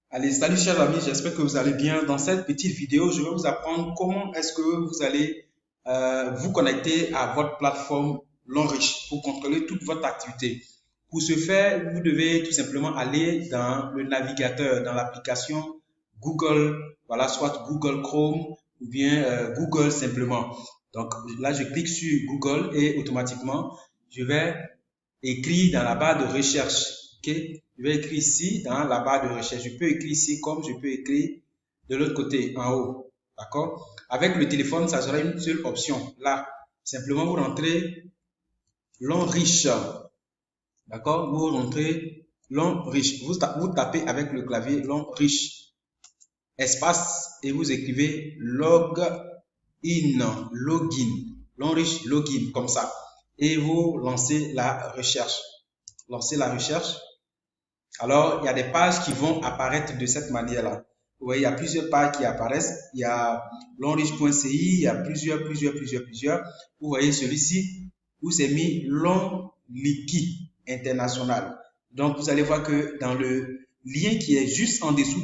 Allez, salut chers amis, j'espère que vous allez bien. Dans cette petite vidéo, je vais vous apprendre comment est-ce que vous allez vous connecter à votre plateforme Longrich pour contrôler toute votre activité. Pour ce faire, vous devez tout simplement aller dans le navigateur, dans l'application Google, voilà, soit Google Chrome ou bien Google simplement. Donc là, je clique sur Google et automatiquement, je vais écrire dans la barre de recherche. Ok, je vais écrire ici dans la barre de recherche. Je peux écrire ici comme je peux écrire de l'autre côté, en haut. D'accord? Avec le téléphone, ça sera une seule option. Là, simplement vous rentrez long riche. D'accord? Vous rentrez long riche. Vous tapez avec le clavier long riche. Espace et vous écrivez login. Long riche login comme ça. Et vous lancez la recherche. Lancez la recherche. Alors, il y a des pages qui vont apparaître de cette manière-là. Vous voyez, il y a plusieurs pages qui apparaissent. Il y a longrich.ci, il y a plusieurs. Vous voyez celui-ci où c'est mis Long Liquide International. Donc, vous allez voir que dans le lien qui est juste en dessous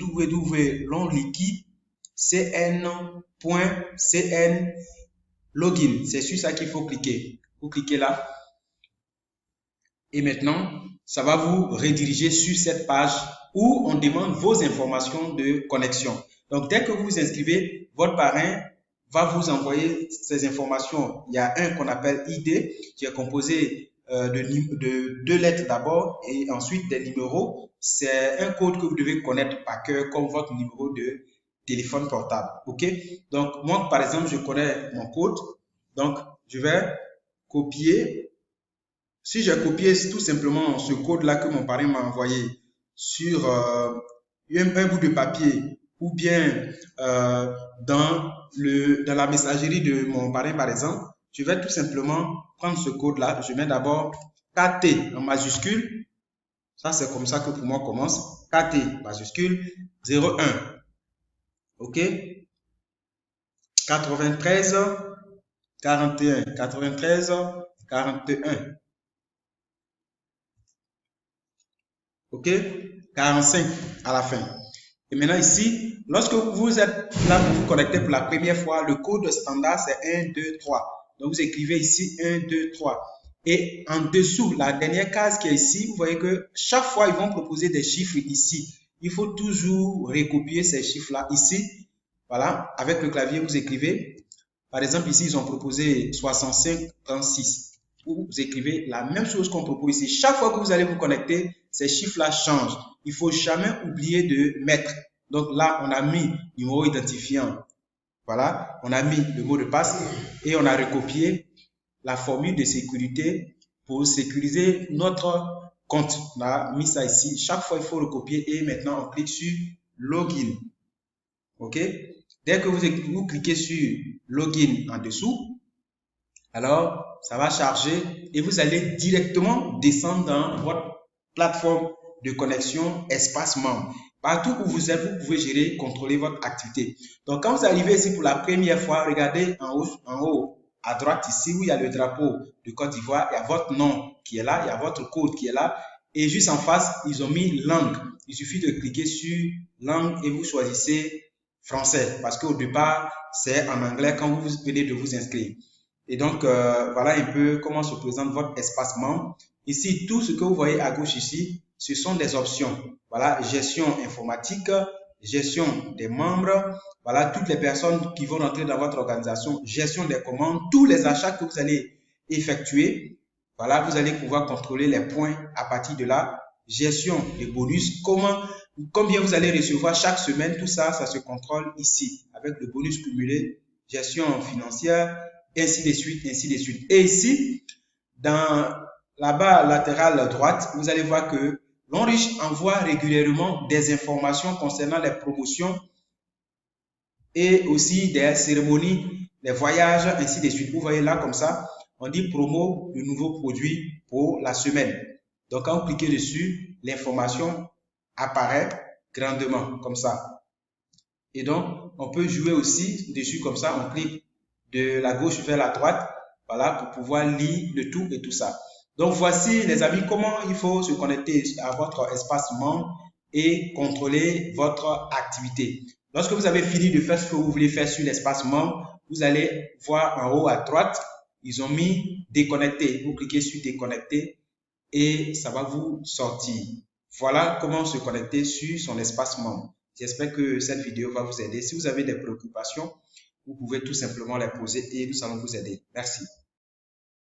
Long Liquide, cn.cn login. C'est sur ça qu'il faut cliquer. Vous cliquez là. Et maintenant, ça va vous rediriger sur cette page où on demande vos informations de connexion. Donc, dès que vous vous inscrivez, votre parrain va vous envoyer ces informations. Il y a un qu'on appelle ID qui est composé de deux lettres d'abord et ensuite des numéros. C'est un code que vous devez connaître par cœur comme votre numéro de téléphone portable. OK? Donc, moi, par exemple, je connais mon code. Donc, je vais copier. Si j'ai copié tout simplement ce code-là que mon parrain m'a envoyé sur un bout de papier ou bien dans la messagerie de mon parrain, par exemple, je vais tout simplement prendre ce code-là. Je mets d'abord KT en majuscule. Ça, c'est comme ça que pour moi commence. KT majuscule 01. OK? 93 41. 93 41. OK? 45 à la fin. Et maintenant ici, lorsque vous êtes là pour vous connecter pour la première fois, le code standard c'est 1, 2, 3. Donc vous écrivez ici 1, 2, 3. Et en dessous, la dernière case qui est ici, vous voyez que chaque fois, ils vont proposer des chiffres ici. Il faut toujours recopier ces chiffres-là ici. Voilà, avec le clavier, vous écrivez. Par exemple, ici, ils ont proposé 65, 36. Vous écrivez la même chose qu'on propose ici. Chaque fois que vous allez vous connecter, ces chiffres-là changent. Il ne faut jamais oublier de mettre. Donc là, on a mis numéro identifiant. Voilà, on a mis le mot de passe et on a recopié la formule de sécurité pour sécuriser notre compte. On a mis ça ici. Chaque fois, il faut recopier et maintenant, on clique sur Login. OK? Dès que vous cliquez sur Login en dessous, alors, ça va charger et vous allez directement descendre dans votre plateforme de connexion espace membre. Partout où vous êtes, vous pouvez gérer, contrôler votre activité. Donc, quand vous arrivez ici pour la première fois, regardez en haut à droite ici où il y a le drapeau de Côte d'Ivoire, il y a votre nom qui est là, il y a votre code qui est là. Et juste en face, ils ont mis langue. Il suffit de cliquer sur langue et vous choisissez français parce qu'au départ, c'est en anglais quand vous venez de vous inscrire. Et donc, voilà un peu comment se présente votre espace membre. Ici, tout ce que vous voyez à gauche ici, ce sont des options. Voilà, gestion informatique, gestion des membres, voilà, toutes les personnes qui vont rentrer dans votre organisation, gestion des commandes, tous les achats que vous allez effectuer. Voilà, vous allez pouvoir contrôler les points à partir de là. Gestion des bonus, combien vous allez recevoir chaque semaine, tout ça, ça se contrôle ici avec le bonus cumulé, gestion financière, ainsi de suite, ainsi de suite. Et ici, dans la barre latérale droite, vous allez voir que Longrich envoie régulièrement des informations concernant les promotions et aussi des cérémonies, les voyages, ainsi de suite. Vous voyez là comme ça, on dit promo de nouveaux produits pour la semaine. Donc, quand vous cliquez dessus, l'information apparaît grandement comme ça. Et donc, on peut jouer aussi dessus comme ça, on clique de la gauche vers la droite, voilà, pour pouvoir lire le tout et tout ça. Donc, voici, les amis, comment il faut se connecter à votre espace membre et contrôler votre activité. Lorsque vous avez fini de faire ce que vous voulez faire sur l'espace membre, vous allez voir en haut à droite, ils ont mis déconnecter. Vous cliquez sur déconnecter et ça va vous sortir. Voilà comment se connecter sur son espace membre. J'espère que cette vidéo va vous aider. Si vous avez des préoccupations, vous pouvez tout simplement les poser et nous allons vous aider. Merci.